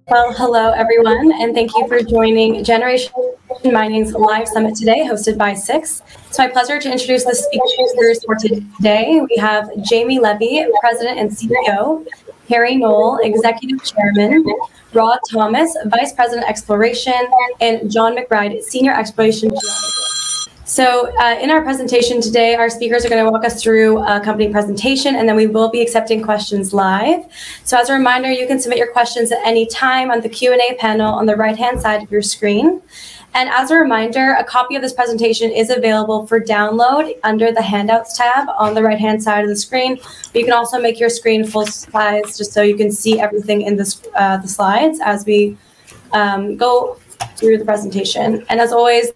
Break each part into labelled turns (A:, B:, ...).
A: Well, hello everyone, and thank you for joining Generation Mining's live summit today, hosted by Six. It's my pleasure to introduce the speakers for today. We have Jamie Levy, President and CEO, Kerry Knoll, Executive Chairman, Rod Thomas, Vice President Exploration, and John McBride, Senior Exploration Geologist. So in our presentation today, our speakers are going to walk us through a company presentation, and then we will be accepting questions live. So as a reminder, you can submit your questions at any time on the Q&A panel on the right-hand side of your screen. And as a reminder, a copy of this presentation is available for download under the Handouts tab on the right-hand side of the screen. But you can also make your screen full size just so you can see everything in this, the slides as we go through the presentation. And as always,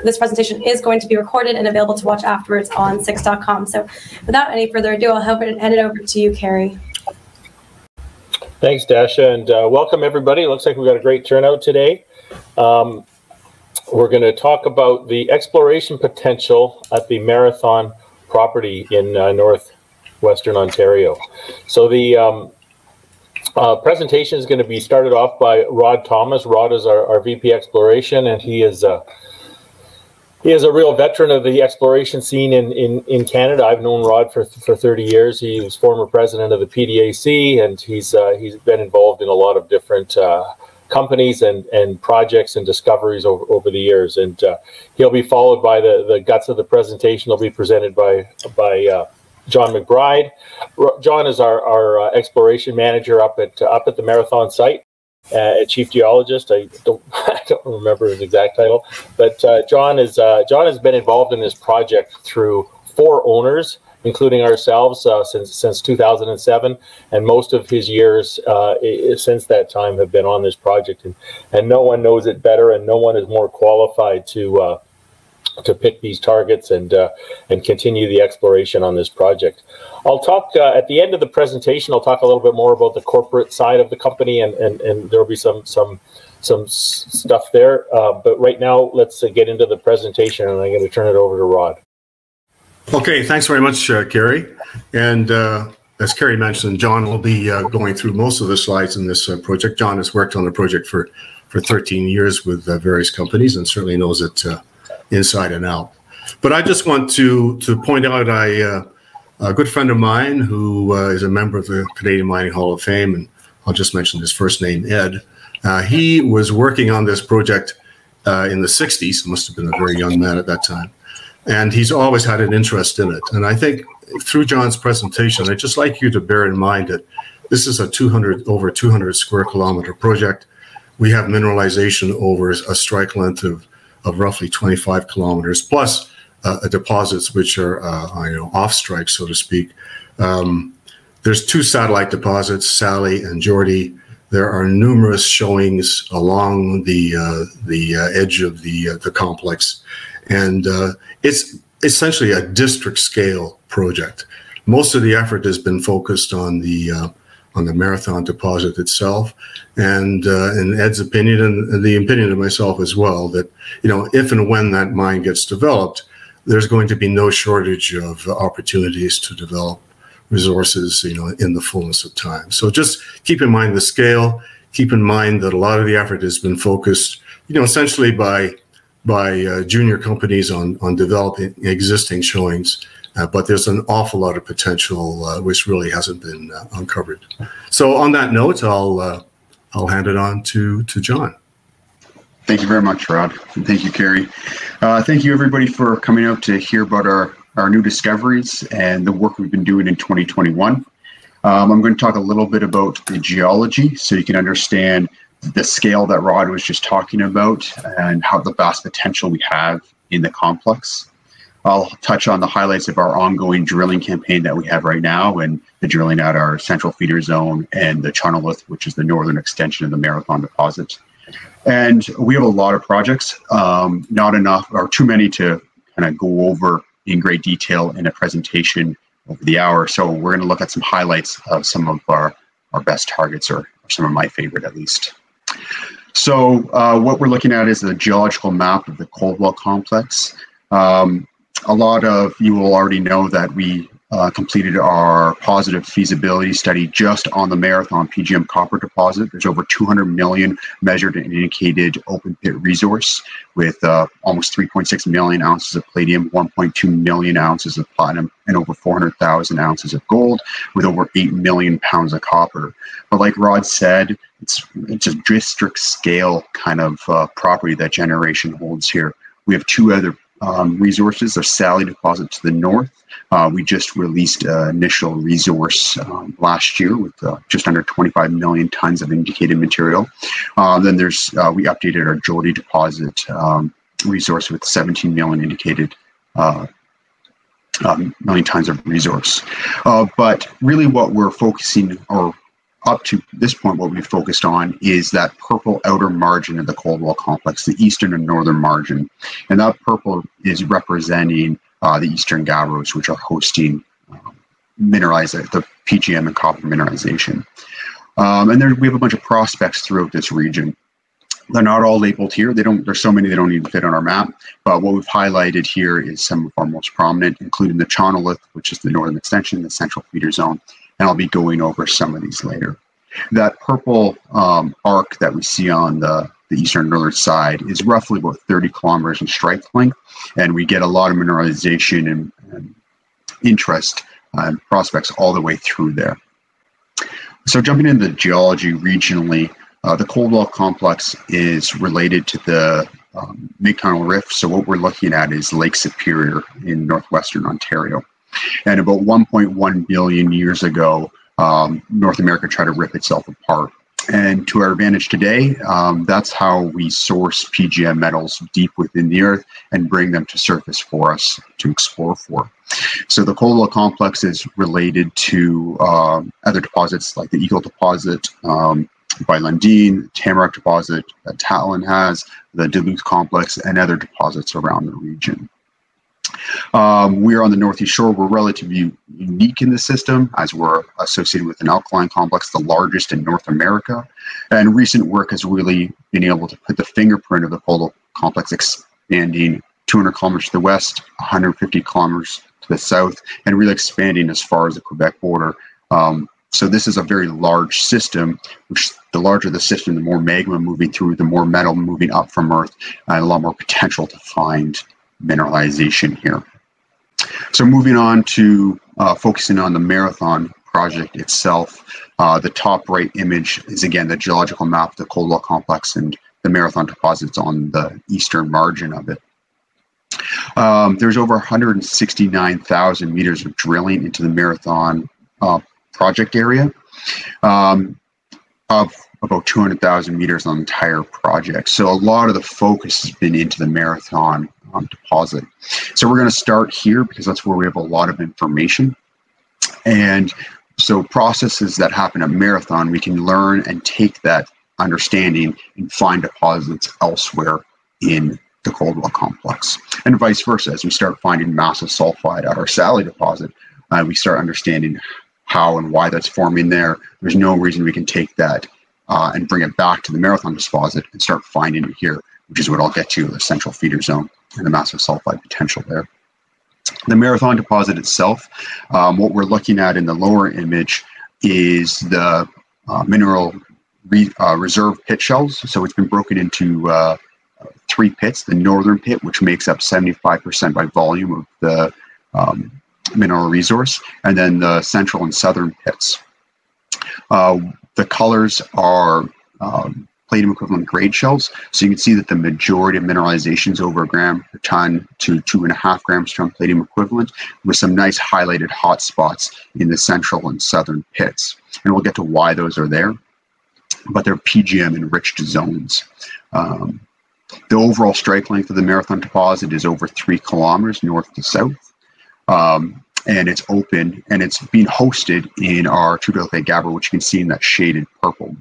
A: this presentation is going to be recorded and available to watch afterwards on six.com. So without any further ado, I'll hand it over to you, Kerry.
B: Thanks, Dasha, and welcome everybody. It looks like we've got a great turnout today. We're going to talk about the exploration potential at the Marathon property in northwestern Ontario. So the presentation is going to be started off by Rod Thomas. Rod is our VP Exploration, and he is a real veteran of the exploration scene in Canada. I've known Rod for 30 years. He was former president of the PDAC, and he's been involved in a lot of different companies and projects and discoveries over the years. And he'll be followed by the guts of the presentation. They'll be presented by John McBride. John is our exploration manager up at the Marathon site. Chief Geologist. I don't remember his exact title, but John has been involved in this project through 4 owners, including ourselves, since 2007, and most of his years since that time have been on this project, and no one knows it better, and no one is more qualified to pick these targets and continue the exploration on this project. I'll talk at the end of the presentation. I'll talk a little bit more about the corporate side of the company, and there will be some stuff there. But right now, let's get into the presentation, and I'm going to turn it over to Rod.
C: Okay, thanks very much, Kerry. And as Kerry mentioned, John will be going through most of the slides in this project. John has worked on the project for 13 years with various companies and certainly knows it inside and out. But I just want to point out a good friend of mine who is a member of the Canadian Mining Hall of Fame, and I'll just mention his first name, Ed. He was working on this project in the 60s, must have been a very young man at that time, and he's always had an interest in it. And I think through John's presentation, I'd just like you to bear in mind that this is a over 200 square kilometer project. We have mineralization over a strike length of roughly 25 kilometers, plus deposits which are off strike, so to speak. There's 2 satellite deposits, Sally and Geordie. There are numerous showings along the edge of the complex, and it's essentially a district scale project. Most of the effort has been focused on the Marathon deposit itself, and in Ed's opinion, and the opinion of myself as well, that if and when that mine gets developed, there's going to be no shortage of opportunities to develop resources, in the fullness of time. So just keep in mind the scale. Keep in mind that a lot of the effort has been focused, essentially by junior companies on developing existing showings. But there's an awful lot of potential which really hasn't been uncovered. So on that note, I'll hand it on to John.
D: Thank you very much, Rod. And thank you, Kerry. Thank you, everybody, for coming out to hear about our new discoveries and the work we've been doing in 2021. I'm going to talk a little bit about the geology so you can understand the scale that Rod was just talking about and how the vast potential we have in the complex. I'll touch on the highlights of our ongoing drilling campaign that we have right now, and the drilling at our central feeder zone and the Chunolith, which is the northern extension of the Marathon deposit. And we have a lot of projects, not enough or too many to kind of go over in great detail in a presentation over the hour. So we're going to look at some highlights of some of our best targets, or some of my favorite at least. So what we're looking at is the geological map of the Coldwell complex. A lot of you will already know that we completed our positive feasibility study just on the Marathon PGM copper deposit. There's over 200 million measured and indicated open pit resource with almost 3.6 million ounces of palladium, 1.2 million ounces of platinum, and over 400,000 ounces of gold with over 8 million pounds of copper. But like Rod said, it's a district scale kind of property that Generation holds here. We have two other resources. The Sally deposit to the north. We just released initial resource last year with just under 25 million tons of indicated material. Then there's we updated our Geology deposit resource with 17 million indicated million tons of resource. But really, what we're focusing, or up to this point, what we've focused on is that purple outer margin of the Coldwell complex, the eastern and northern margin. And that purple is representing the eastern gabbros, which are hosting the PGM and copper mineralization. And we have a bunch of prospects throughout this region. They're not all labeled here. There's so many they don't even fit on our map. But what we've highlighted here is some of our most prominent, including the Chonolith, which is the northern extension, the central feeder zone. And I'll be going over some of these later. That purple arc that we see on the eastern and northern side is roughly about 30 kilometers in strike length, and we get a lot of mineralization and interest and prospects all the way through there. So jumping into geology regionally, the Coldwell complex is related to the Mid-Continental Rift. So what we're looking at is Lake Superior in northwestern Ontario. And about 1.1 billion years ago, North America tried to rip itself apart. And to our advantage today, that's how we source PGM metals deep within the earth and bring them to surface for us to explore for. So the Coldwell complex is related to other deposits like the Eagle deposit by Lundin, Tamarack deposit that Tatlin has, the Duluth complex, and other deposits around the region. We're on the northeast shore. We're relatively unique in the system as we're associated with an alkaline complex, the largest in North America. And recent work has really been able to put the fingerprint of the Coldwell complex expanding 200 kilometers to the west, 150 kilometers to the south, and really expanding as far as the Quebec border. So this is a very large system, which the larger the system, the more magma moving through, the more metal moving up from Earth, and a lot more potential to find mineralization here. So moving on to focusing on the Marathon project itself, the top right image is again the geological map of the Coldwell complex and the Marathon deposits on the eastern margin of it. There's over 169,000 meters of drilling into the Marathon project area, of about 200,000 meters on the entire project. So a lot of the focus has been into the Marathon deposit. So we're going to start here because that's where we have a lot of information. And so processes that happen at Marathon, we can learn and take that understanding and find deposits elsewhere in the Coldwell complex. And vice versa, as we start finding massive sulfide at our Sally deposit, we start understanding how and why that's forming there. There's no reason we can take that and bring it back to the Marathon deposit and start finding it here, which is what I'll get to, the central feeder zone and the massive sulfide potential there. The Marathon deposit itself, what we're looking at in the lower image is the mineral reserve pit shells. So it's been broken into 3 pits, the northern pit, which makes up 75% by volume of the mineral resource, and then the central and southern pits. The colors are palladium equivalent grade shells. So you can see that the majority of mineralization is over 1 gram per ton to 2.5 grams per ton palladium equivalent, with some nice highlighted hot spots in the central and southern pits. And we'll get to why those are there, but they're PGM enriched zones. The overall strike length of the Marathon deposit is over 3 kilometers north to south. And it's open, and it's being hosted in our Tudelke Gabbro, which you can see in that shaded purple.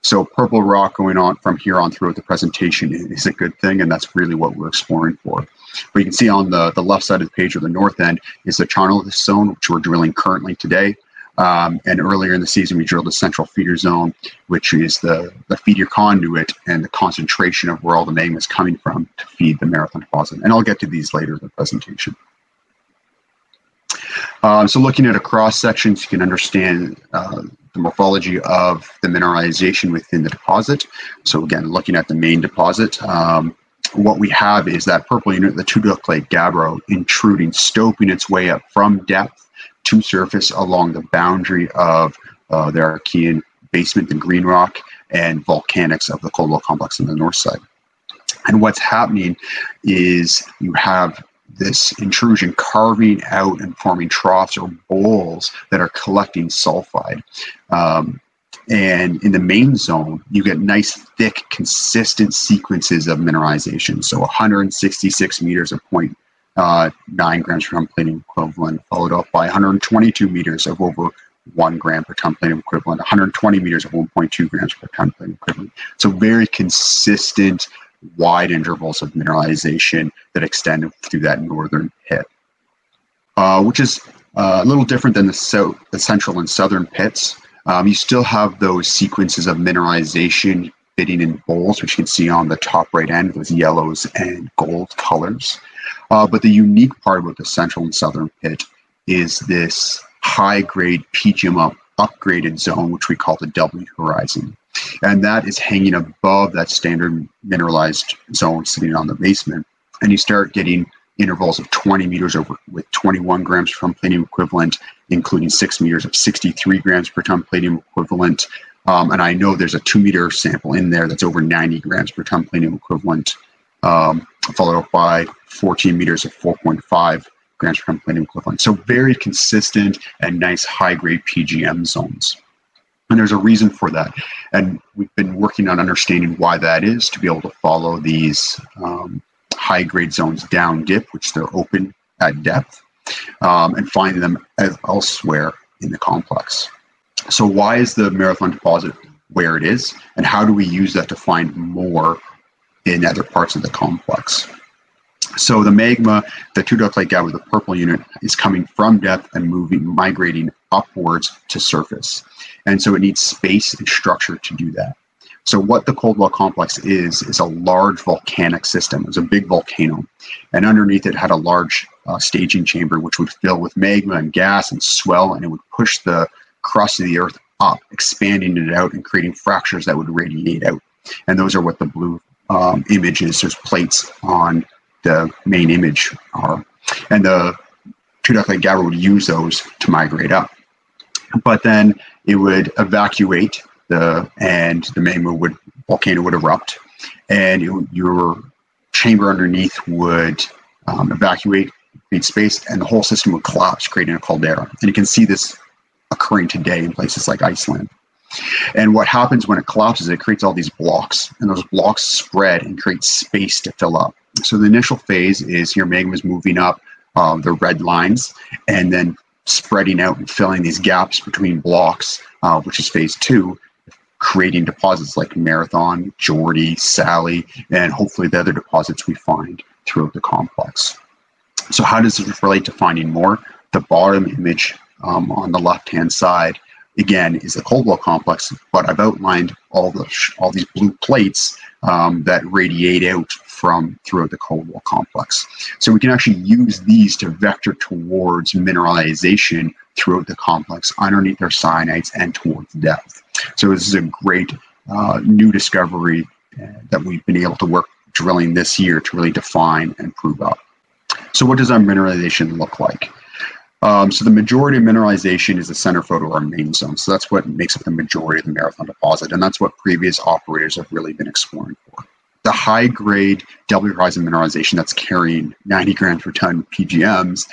D: So purple rock going on from here on throughout the presentation is a good thing, and that's really what we're exploring for. But you can see on the left side of the page, or the north end, is the Chonolith zone, which we're drilling currently today. And earlier in the season, we drilled the central feeder zone, which is the feeder conduit and the concentration of where all the magma is coming from to feed the Marathon deposit. And I'll get to these later in the presentation. So looking at a cross section, you can understand the morphology of the mineralization within the deposit. So again, looking at the main deposit, what we have is that purple unit, the tuedoclite gabbro, intruding, stoping its way up from depth to surface along the boundary of the Archean basement, the green rock, and volcanics of the Coldwell complex on the north side. And what's happening is you have this intrusion carving out and forming troughs or bowls that are collecting sulfide. And in the main zone, you get nice, thick, consistent sequences of mineralization. So 166 meters of 0.9 grams per ton palladium equivalent, followed up by 122 meters of over 1 gram per ton palladium equivalent, 120 meters of 1.2 grams per ton palladium equivalent. So very consistent, wide intervals of mineralization that extend through that northern pit, which is a little different than the central and southern pits. You still have those sequences of mineralization fitting in bowls, which you can see on the top right end, those yellows and gold colors. But the unique part about the central and southern pit is this high-grade PGM upgraded zone, which we call the W horizon. And that is hanging above that standard mineralized zone sitting on the basement. And you start getting intervals of 20 meters over with 21 grams per ton palladium equivalent, including 6 meters of 63 grams per ton palladium equivalent. And I know there's a 2-meter sample in there that's over 90 grams per ton palladium equivalent, followed up by 14 meters of 4.5 grams per ton palladium equivalent. So very consistent and nice high-grade PGM zones. And there's a reason for that. And we've been working on understanding why that is, to be able to follow these high-grade zones down dip, which they're open at depth, and find them elsewhere in the complex. So why is the Marathon deposit where it is, and how do we use that to find more in other parts of the complex? So the magma, the tuedoclite gabbro, the purple unit, is coming from depth and migrating upwards to surface. And so it needs space and structure to do that. So what the Coldwell complex is a large volcanic system. It was a big volcano. And underneath it had a large staging chamber, which would fill with magma and gas and swell, and it would push the crust of the earth up, expanding it out and creating fractures that would radiate out. And those are what the blue images, there's plates on the main image are. And the tuedoclite gabbro would use those to migrate up. But then it would evacuate and the volcano would erupt, and your chamber underneath would evacuate, create space, and the whole system would collapse, creating a caldera. And you can see this occurring today in places like Iceland. And what happens when it collapses, it creates all these blocks, and those blocks spread and create space to fill up. So the initial phase is your magma is moving up the red lines, and then spreading out and filling these gaps between blocks, which is phase 2, creating deposits like Marathon, Geordie, Sally, and hopefully the other deposits we find throughout the complex. So how does this relate to finding more? The bottom image on the left-hand side, again, is the Coldwell complex, but I've outlined all these blue plates that radiate out from throughout the Coldwell complex. So we can actually use these to vector towards mineralization throughout the complex, underneath our cyanites and towards depth. So this is a great new discovery that we've been able to work drilling this year to really define and prove up. So what does our mineralization look like? So the majority of mineralization is the center photo of our main zone. So that's what makes up the majority of the Marathon deposit, and that's what previous operators have really been exploring for. The high-grade W horizon mineralization that's carrying 90 grams per ton PGMs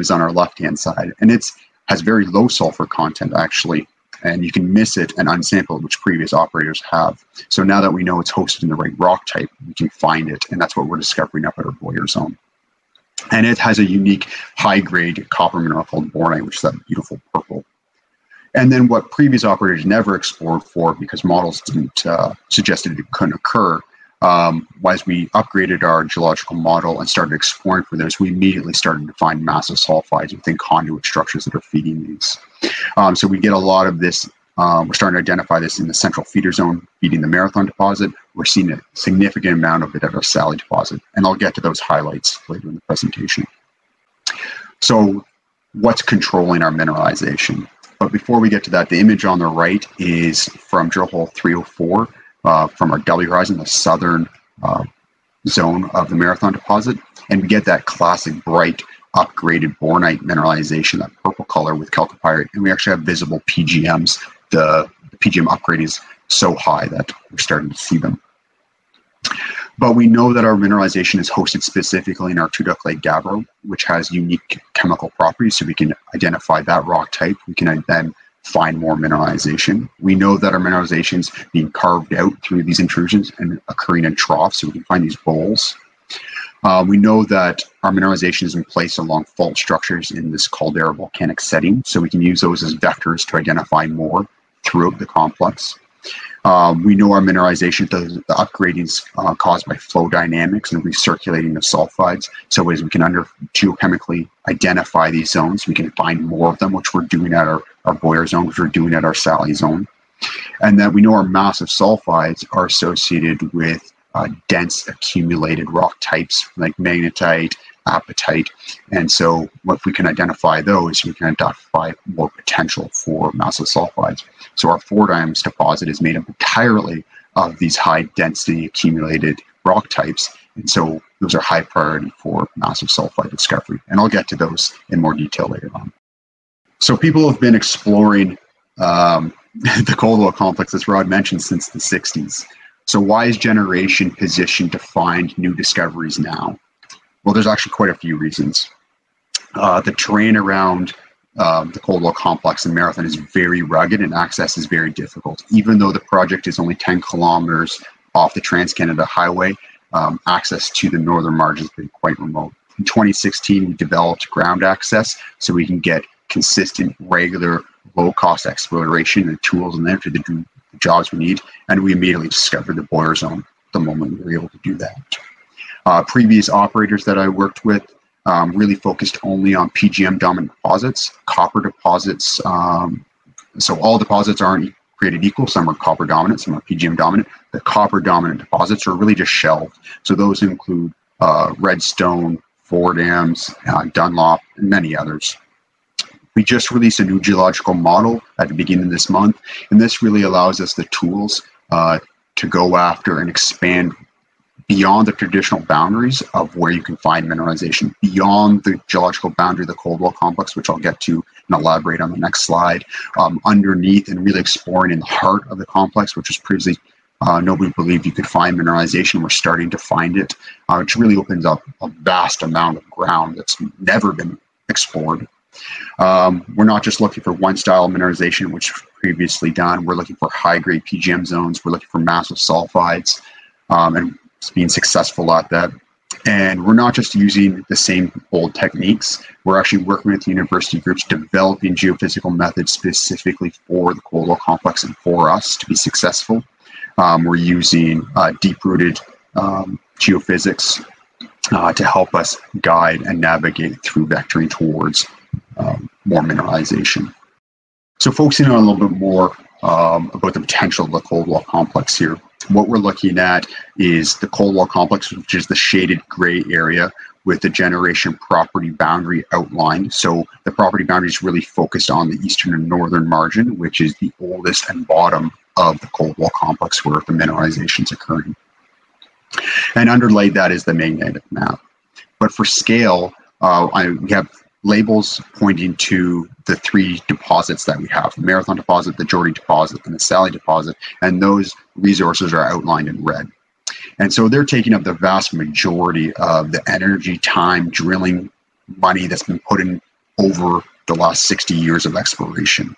D: is on our left-hand side, and it has very low sulfur content, actually, and you can miss it and unsample it, which previous operators have. So now that we know it's hosted in the right rock type, we can find it, and that's what we're discovering up at our Boyer zone. And it has a unique high-grade copper mineral called bornite, which is that beautiful purple. And then what previous operators never explored for, because models didn't suggest it couldn't occur, as we upgraded our geological model and started exploring for this, we immediately started to find massive sulfides within conduit structures that are feeding these. So we get a lot of this. We're starting to identify this in the central feeder zone feeding the Marathon deposit. We're seeing a significant amount of it at our Sally deposit, and I'll get to those highlights later in the presentation. So what's controlling our mineralization. But before we get to that, the image on the right is from drill hole 304 from our W horizon, the southern zone of the Marathon deposit. And we get that classic bright upgraded bornite mineralization, that purple color with chalcopyrite. And we actually have visible PGMs. The PGM upgrade is so high that we're starting to see them. But we know that our mineralization is hosted specifically in our Two Duck Lake gabbro, which has unique chemical properties, so we can identify that rock type. We can then find more mineralization. We know that our mineralization is being carved out through these intrusions and occurring in troughs, so we can find these bowls. We know that our mineralization is in place along fault structures in this caldera volcanic setting, so we can use those as vectors to identify more throughout the complex. We know our mineralization, the upgrading is caused by flow dynamics and recirculating of sulfides. So as we can geochemically identify these zones, we can find more of them, which we're doing at our Boyer zone, which we're doing at our Sally zone. And that we know our massive sulfides are associated with dense accumulated rock types like magnetite, apatite. And so if we can identify those, we can identify more potential for massive sulfides. So our Four Dimes deposit is made up entirely of these high density accumulated rock types. And so those are high priority for massive sulfide discovery. And I'll get to those in more detail later on. So people have been exploring the Coldwell complex, as Rod mentioned, since the 60s. So why is Generation positioned to find new discoveries now? Well, there's actually quite a few reasons. The terrain around the Coldwell complex in Marathon is very rugged and access is very difficult. Even though the project is only 10 kilometers off the Trans-Canada Highway, access to the northern margin has been quite remote. In 2016, we developed ground access so we can get consistent, regular, low-cost exploration and tools in there to do the jobs we need. And we immediately discovered the Boyer zone the moment we were able to do that. Previous operators that I worked with really focused only on PGM dominant deposits, copper deposits. So all deposits aren't created equal. Some are copper dominant, some are PGM dominant. The copper dominant deposits are really just shelved. So those include Redstone, Four Dams, Dunlop, and many others. We just released a new geological model at the beginning of this month, and this really allows us the tools to go after and expand beyond the traditional boundaries of where you can find mineralization, beyond the geological boundary of the Coldwell complex, which I'll get to and elaborate on the next slide, underneath and really exploring in the heart of the complex, which was previously nobody believed you could find mineralization. We're starting to find it, which really opens up a vast amount of ground that's never been explored. We're not just looking for one style of mineralization, which was previously done. We're looking for high-grade PGM zones. We're looking for massive sulfides, and being successful at that. And we're not just using the same old techniques. We're actually working with university groups, developing geophysical methods specifically for the Coldwell complex and for us to be successful. We're using deep-rooted geophysics to help us guide and navigate through vectoring towards more mineralization. So focusing on a little bit more about the potential of the Coldwell complex here. What we're looking at is the Coldwell complex, which is the shaded gray area with the Generation property boundary outlined. So the property boundary is really focused on the eastern and northern margin, which is the oldest and bottom of the Coldwell complex where the mineralization is occurring. And underlaid that is the magnetic map. But for scale, we have labels pointing to the three deposits that we have: the Marathon deposit, the Geordie deposit, and the Sally deposit, and those resources are outlined in red. And so they're taking up the vast majority of the energy, time, drilling, money that's been put in over the last 60 years of exploration.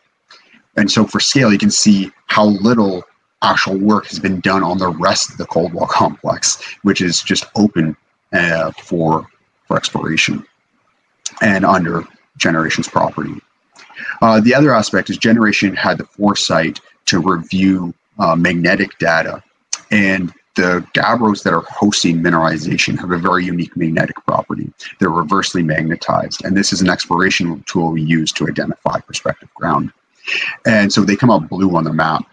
D: And so for scale, you can see how little actual work has been done on the rest of the Coldwell complex, which is just open for exploration and under Generation's property. The other aspect is Generation had the foresight to review magnetic data, and the gabbros that are hosting mineralization have a very unique magnetic property. They're reversely magnetized, and this is an exploration tool we use to identify prospective ground. And so they come out blue on the map.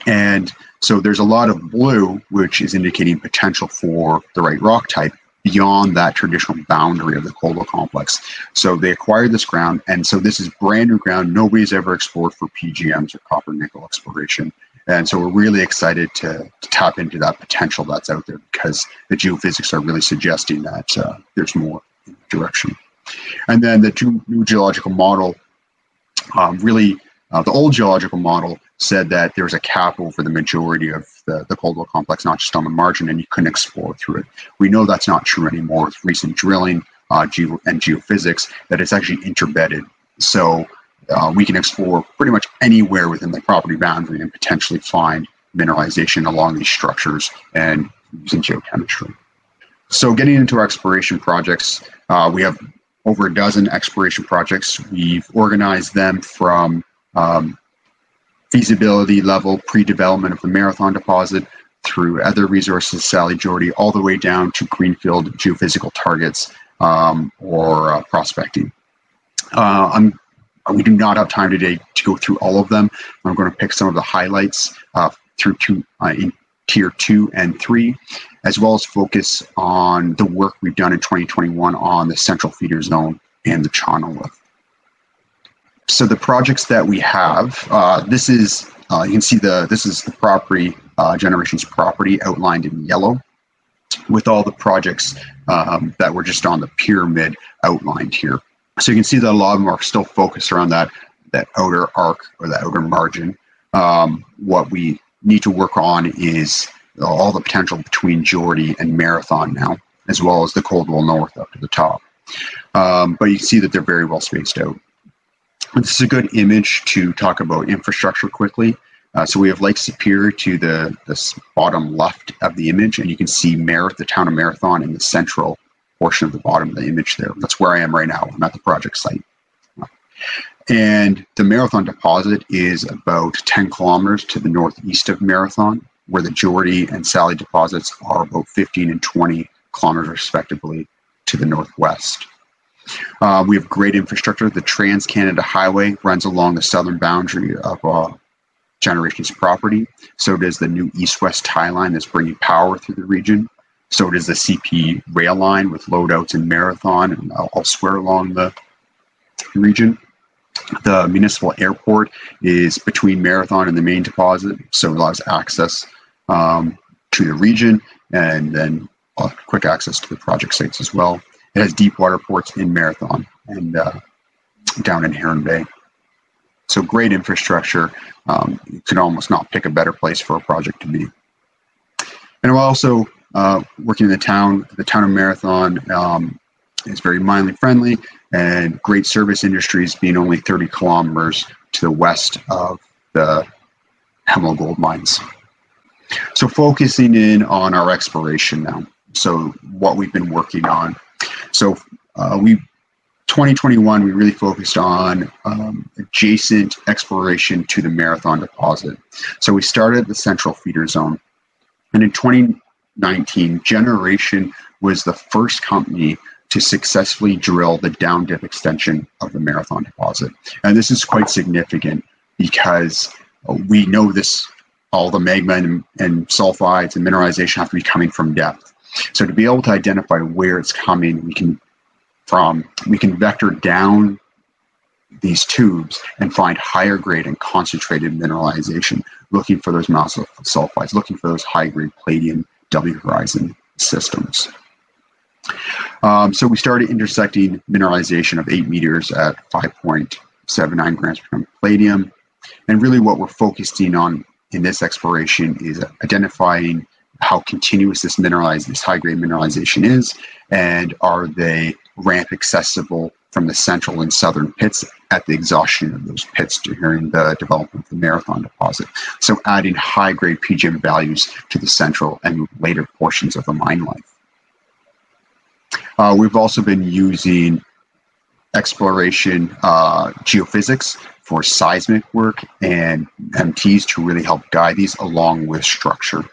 D: And so there's a lot of blue, which is indicating potential for the right rock type, beyond that traditional boundary of the Coldwell complex. So they acquired this ground, and so this is brand new ground. Nobody's ever explored for PGMs or copper nickel exploration. And so we're really excited to tap into that potential that's out there, because the geophysics are really suggesting that there's more in that direction. And then the new geological model, the old geological model said that there was a cap over the majority of the Coldwell complex, not just on the margin, and you couldn't explore through it. We know that's not true anymore with recent drilling and geophysics, that it's actually interbedded. So we can explore pretty much anywhere within the property boundary and potentially find mineralization along these structures and using geochemistry. So getting into our exploration projects, we have over a dozen exploration projects. We've organized them from feasibility level pre-development of the Marathon deposit through other resources, Sally Jordy, all the way down to greenfield geophysical targets or prospecting. We do not have time today to go through all of them. I'm going to pick some of the highlights through in tier 2 and 3, as well as focus on the work we've done in 2021 on the central feeder zone and the Chonolith. So the projects that we have, this is you can see this is the property, Generation's property outlined in yellow, with all the projects that were just on the pyramid outlined here. So you can see that a lot of them are still focused around that outer arc or that outer margin. What we need to work on is all the potential between Geordie and Marathon now, as well as the Coldwell North up to the top. But you can see that they're very well spaced out. This is a good image to talk about infrastructure quickly. So we have Lake Superior to the bottom left of the image, and you can see the town of Marathon in the central portion of the bottom of the image there. That's where I am right now. I'm at the project site. And the Marathon deposit is about 10 kilometers to the northeast of Marathon, where the Geordie and Sally deposits are about 15 and 20 kilometers respectively to the northwest. We have great infrastructure. The Trans-Canada Highway runs along the southern boundary of Generation's property. So does the new east-west tie line that's bringing power through the region. So does the CP rail line with loadouts in Marathon and elsewhere along the region. The municipal airport is between Marathon and the main deposit, so it allows access to the region, and then quick access to the project sites as well. It has deep water ports in Marathon and down in Heron Bay. So great infrastructure. You could almost not pick a better place for a project to be. And we're also working in the town of Marathon is very mining friendly and great service industries, being only 30 kilometers to the west of the Hemlo gold mines. So focusing in on our exploration now. So what we've been working on. So 2021, we really focused on adjacent exploration to the Marathon deposit. So we started the central feeder zone. And in 2019, Generation was the first company to successfully drill the down dip extension of the Marathon deposit. And this is quite significant because we know all the magma and sulfides and mineralization have to be coming from depth. So to be able to identify where it's coming, we can vector down these tubes and find higher grade and concentrated mineralization, looking for those massive sulfides, looking for those high grade Palladium W horizon systems. So we started intersecting mineralization of 8 meters at 5.79 grams per ton Palladium. And really what we're focusing on in this exploration is identifying how continuous this high-grade mineralization is, and are they ramp accessible from the central and southern pits at the exhaustion of those pits during the development of the Marathon deposit. So adding high-grade PGM values to the central and later portions of the mine life. We've also been using exploration geophysics for seismic work and MTs to really help guide these along with structure.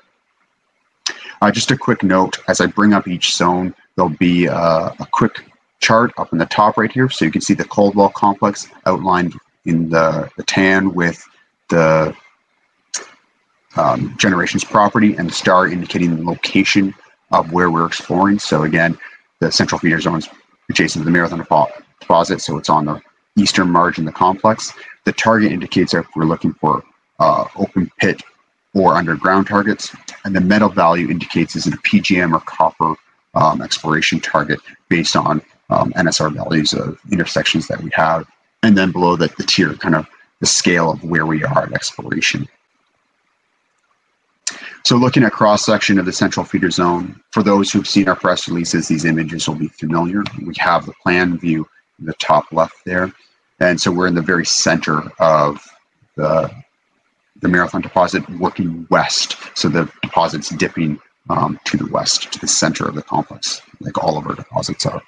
D: Just a quick note, as I bring up each zone, there'll be a quick chart up in the top right here, so you can see the Coldwell complex outlined in the tan with the Generation's property, and the star indicating the location of where we're exploring. So again, the central feeder zone is adjacent to the Marathon deposit, so it's on the eastern margin of the complex. The target indicates if we're looking for open pit or underground targets, and the metal value indicates is it a PGM or copper exploration target based on NSR values of intersections that we have, and then below that the tier, kind of the scale of where we are at exploration. So looking at cross-section of the central feeder zone, for those who've seen our press releases, these images will be familiar. We have the plan view in the top left there. And so we're in the very center of the Marathon deposit, working west. So the deposit's dipping to the west, to the center of the complex, like all of our deposits are.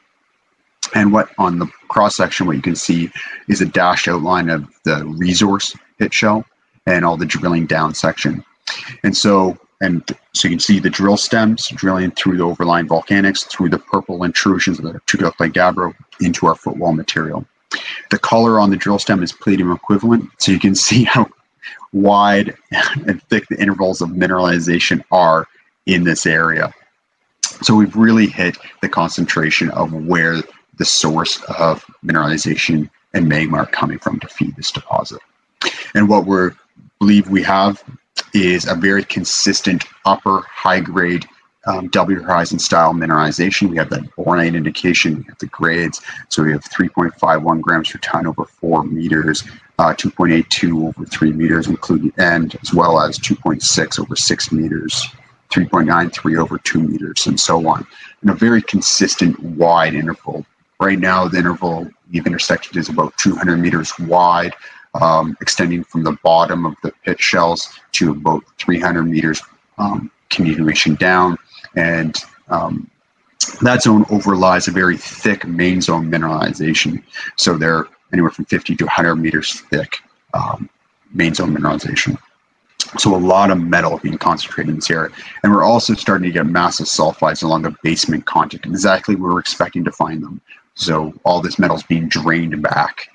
D: And what on the cross-section, what you can see is a dashed outline of the resource pit shell and all the drilling down section. And so you can see the drill stems drilling through the overlying volcanics, through the purple intrusions of the tugalite gabbro into our footwall material. The color on the drill stem is palladium equivalent, so you can see how wide and thick the intervals of mineralization are in this area. So we've really hit the concentration of where the source of mineralization and magma are coming from to feed this deposit. And what we believe we have is a very consistent upper high-grade W horizon style mineralization. We have that bornite indication, we have the grades. So we have 3.51 grams per ton over 4 meters, 2.82 over 3 meters, including, and as well as 2.6 over 6 meters, 3.93 over 2 meters, and so on. And a very consistent wide interval. Right now, the interval we've intersected is about 200 meters wide, extending from the bottom of the pit shells to about 300 meters continuation down. And that zone overlies a very thick main zone mineralization. So they're anywhere from 50 to 100 meters thick main zone mineralization. So a lot of metal being concentrated in this area. And we're also starting to get massive sulfides along the basement contact, exactly where we're expecting to find them. So all this metal is being drained back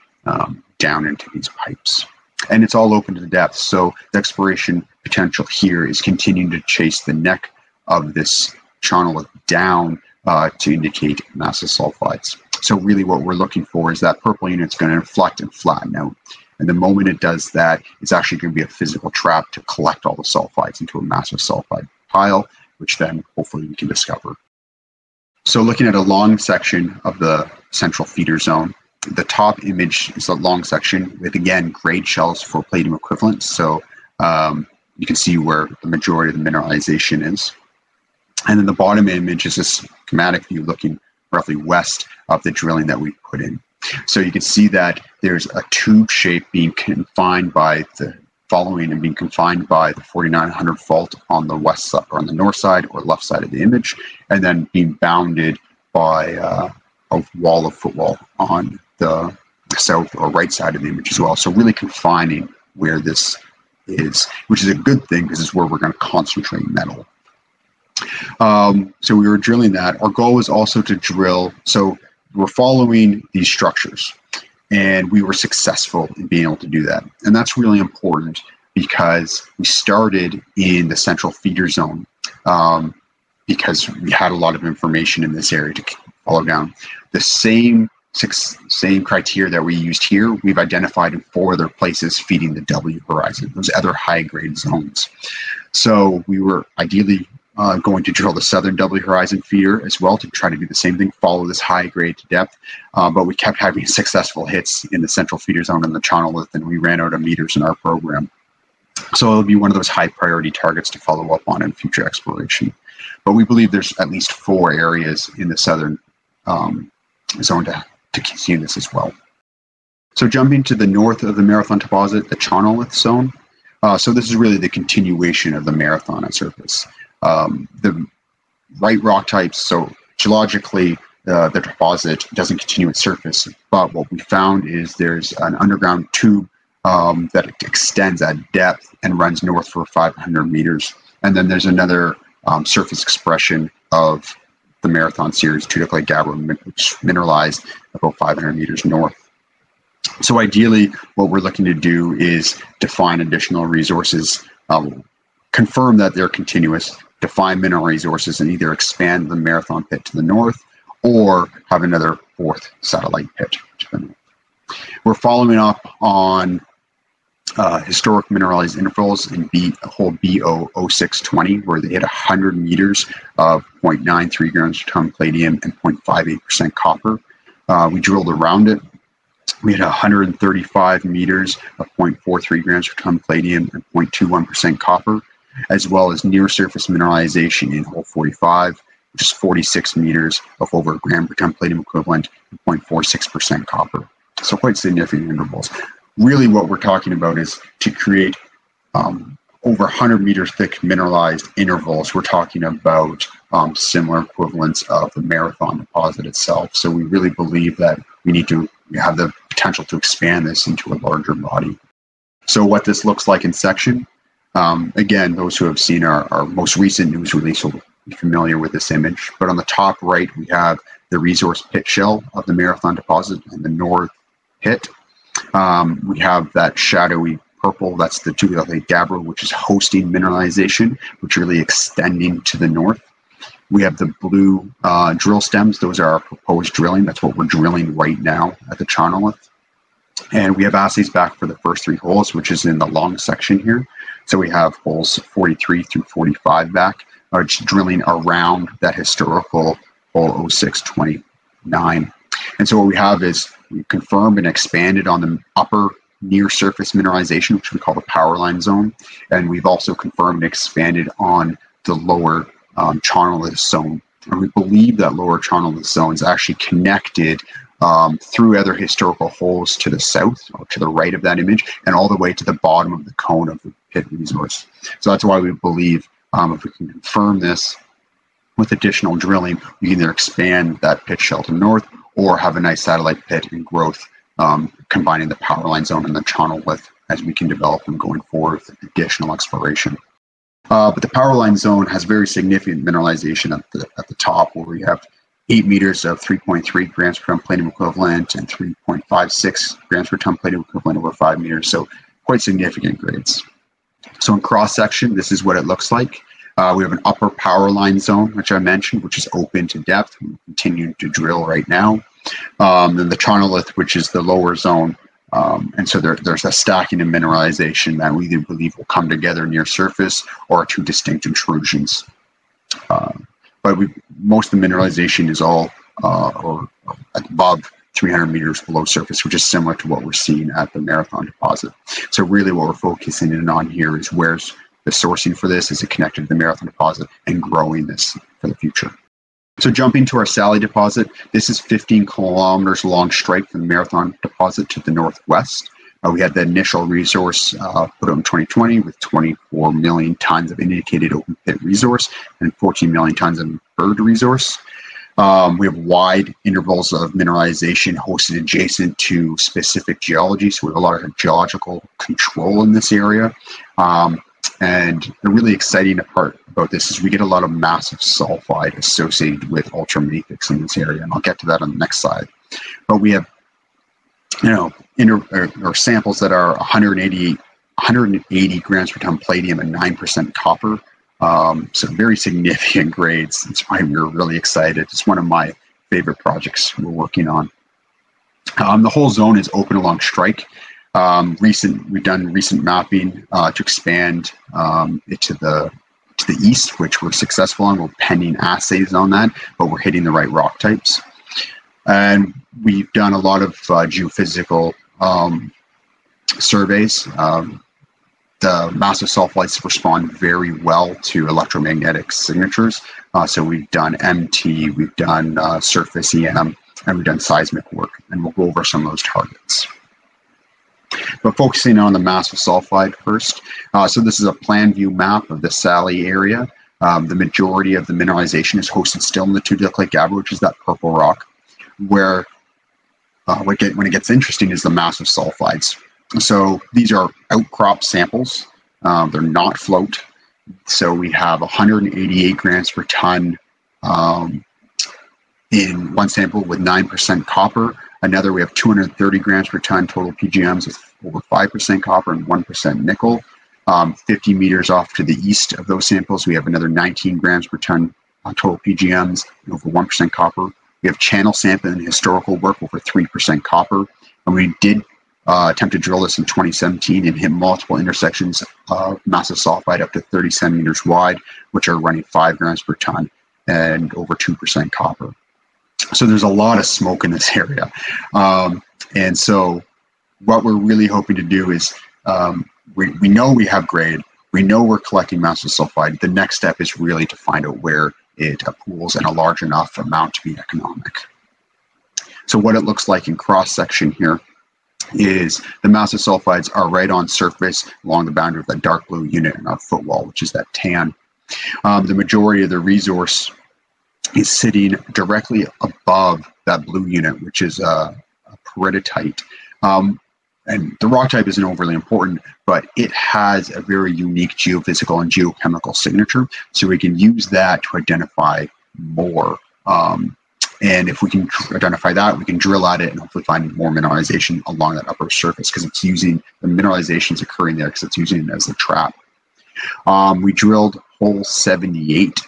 D: down into these pipes. And it's all open to the depth. So the exploration potential here is continuing to chase the neck of this channel down to indicate massive sulfides. So really what we're looking for is that purple unit's going to inflect and flatten out. And the moment it does that, it's actually going to be a physical trap to collect all the sulfides into a massive sulfide pile, which then hopefully we can discover. So looking at a long section of the central feeder zone, the top image is a long section with, again, grade shells for palladium equivalent. So you can see where the majority of the mineralization is. And then the bottom image is a schematic view looking roughly west of the drilling that we put in. So you can see that there's a tube shape being confined by the following and being confined by the 4900 fault on the west side or on the north side or left side of the image, and then being bounded by a wall of footwall on the south or right side of the image as well. So really confining where this is, which is a good thing because it's where we're going to concentrate metal. So we were drilling that. Our goal was also to drill, so we're following these structures, and we were successful in being able to do that. And that's really important because we started in the central feeder zone because we had a lot of information in this area to follow down. The same criteria that we used here, we've identified in 4 other places feeding the W horizon, those other high-grade zones. So we were ideally going to drill the southern W horizon feeder as well to try to do the same thing, follow this high grade to depth. But we kept having successful hits in the central feeder zone and the channelith, and we ran out of meters in our program. So it'll be one of those high priority targets to follow up on in future exploration. But we believe there's at least 4 areas in the southern zone to continue this as well. So jumping to the north of the Marathon deposit, the channelith zone. So this is really the continuation of the Marathon at surface. The right rock types, so geologically, the deposit doesn't continue at surface, but what we found is there's an underground tube that extends at depth and runs north for 500 meters. And then there's another surface expression of the Marathon series, tugalite gabbro, which mineralized about 500 meters north. So ideally, what we're looking to do is define additional resources, confirm that they're continuous, define mineral resources and either expand the Marathon pit to the north or have another fourth satellite pit to the north. We're following up on historic mineralized intervals in hole BO0620, where they hit 100 meters of 0.93 grams per ton palladium and 0.58% copper. We drilled around it. We had 135 meters of 0.43 grams per ton palladium and 0.21% copper, as well as near surface mineralization in hole 45, which is 46 meters of over a gram per ton palladium equivalent and 0.46% copper. So quite significant intervals. Really what we're talking about is to create over 100 meters thick mineralized intervals. We're talking about similar equivalents of the Marathon deposit itself. So we really believe that we have the potential to expand this into a larger body. So what this looks like in section, again, those who have seen our most recent news release will be familiar with this image. But on the top right, we have the resource pit shell of the Marathon deposit in the north pit. We have that shadowy purple, that's the tubular gabbro, which is hosting mineralization, which is really extending to the north. We have the blue drill stems. Those are our proposed drilling. That's what we're drilling right now at the Charnolith. And we have assays back for the first 3 holes, which is in the long section here. So we have holes 43 through 45 back, just drilling around that historical hole 0629. And so what we have is we confirmed and expanded on the upper near surface mineralization, which we call the power line zone. And we've also confirmed and expanded on the lower Charnolith zone. And we believe that lower Charnolith zone is actually connected through other historical holes to the south or to the right of that image and all the way to the bottom of the cone of the pit resource. So that's why we believe if we can confirm this with additional drilling, we can either expand that pit shell to north or have a nice satellite pit and growth, combining the power line zone and the Charnolith as we can develop them going forward with additional exploration. But the power line zone has very significant mineralization at the top, where we have 8 meters of 3.3 grams per ton palladium equivalent and 3.56 grams per ton palladium equivalent over 5 meters. So quite significant grades. So in cross section, this is what it looks like. We have an upper power line zone, which I mentioned, which is open to depth. We're continuing to drill right now. Then the Charnolith, which is the lower zone. And so there's a stacking of mineralization that we either believe will come together near surface or 2 distinct intrusions. But most of the mineralization is all or above 300 meters below surface, which is similar to what we're seeing at the Marathon deposit. So really what we're focusing in on here is where's the sourcing for this, is it connected to the Marathon deposit, and growing this for the future. So jumping to our Sally deposit, this is 15 kilometers long strike from the Marathon deposit to the northwest. We had the initial resource put out in 2020 with 24 million tons of indicated open pit resource and 14 million tons of inferred resource. We have wide intervals of mineralization hosted adjacent to specific geology, so we have a lot of geological control in this area. And the really exciting part about this is we get a lot of massive sulfide associated with ultramafics in this area, and I'll get to that on the next slide. But we have, or samples that are 180 grams per ton palladium and 9% copper. So very significant grades. That's why we're really excited. It's one of my favorite projects we're working on. The whole zone is open along strike. We've done recent mapping to expand it to the east, which we're successful on. We're pending assays on that, but we're hitting the right rock types. And we've done a lot of geophysical surveys. The massive sulfides respond very well to electromagnetic signatures. So we've done MT, we've done surface EM, and we've done seismic work, and we'll go over some of those targets. But focusing on the massive sulfide first. So this is a plan view map of the Sally area. The majority of the mineralization is hosted still in the tubular gabbro, which is that purple rock, where when it gets interesting is the massive sulfides. So these are outcrop samples. They're not float. So we have 188 grams per ton in one sample with 9% copper. Another, we have 230 grams per ton total PGMs with over 5% copper and 1% nickel. 50 meters off to the east of those samples, we have another 19 grams per ton total PGMs and over 1% copper. We have channel sampling and historical work over 3% copper. And we did attempt to drill this in 2017 and hit multiple intersections of massive sulfide up to 30 centimeters wide, which are running 5 grams per ton and over 2% copper. So there's a lot of smoke in this area. And so what we're really hoping to do is, we know we have grade, we know we're collecting massive sulfide. The next step is really to find out where it pools in a large enough amount to be economic. So what it looks like in cross section here is the massive sulfides are right on surface along the boundary of that dark blue unit in our footwall, which is that tan. The majority of the resource is sitting directly above that blue unit, which is a peridotite. And the rock type isn't overly important, but it has a very unique geophysical and geochemical signature. So we can use that to identify more. And if we can identify that, we can drill at it and hopefully find more mineralization along that upper surface, because it's using, the mineralization is occurring there because it's using it as a trap. We drilled hole 78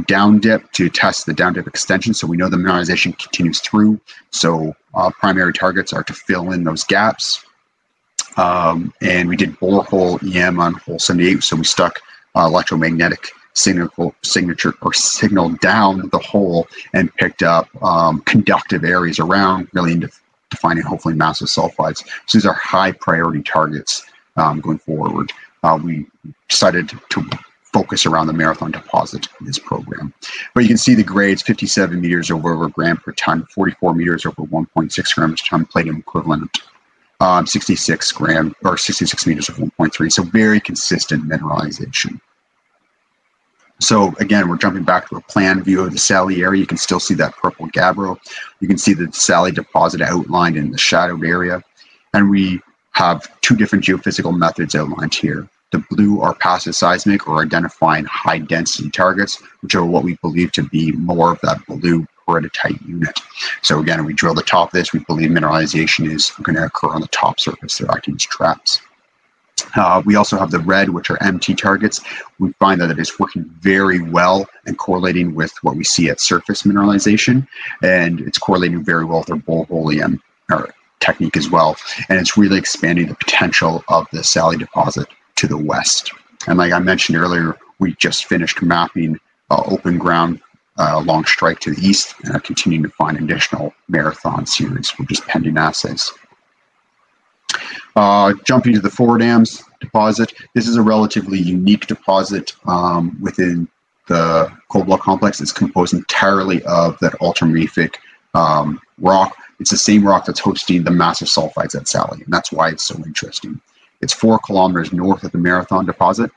D: down dip to test the down dip extension. So we know the mineralization continues through. So primary targets are to fill in those gaps. And we did borehole EM on hole 78. So we stuck electromagnetic signal down the hole and picked up conductive areas around, really into defining hopefully massive sulfides. So these are high priority targets going forward. We decided to focus around the Marathon deposit in this program. But you can see the grades: 57 meters over a gram per ton, 44 meters over 1.6 grams per ton palladium equivalent, 66 meters of 1.3. So very consistent mineralization. So again, we're jumping back to a plan view of the Sally area. You can still see that purple gabbro. You can see the Sally deposit outlined in the shadowed area. And we have two different geophysical methods outlined here. The blue are passive seismic, or identifying high density targets, which are what we believe to be more of that blue peridotite unit. So again, we drill the top of this, we believe mineralization is going to occur on the top surface. They're acting as traps. We also have the red, which are MT targets. We find that it is working very well and correlating with what we see at surface mineralization, and it's correlating very well with our borehole EM technique as well. And it's really expanding the potential of the Sally deposit to the west. And like I mentioned earlier, we just finished mapping open ground along strike to the east, and are continuing to find additional Marathon series. We're just pending assays. Jumping to the Four Dams deposit, this is a relatively unique deposit within the cold block complex. It's composed entirely of that ultramafic rock. It's the same rock that's hosting the massive sulfides at Sally, and that's why it's so interesting. It's 4 kilometers north of the Marathon deposit.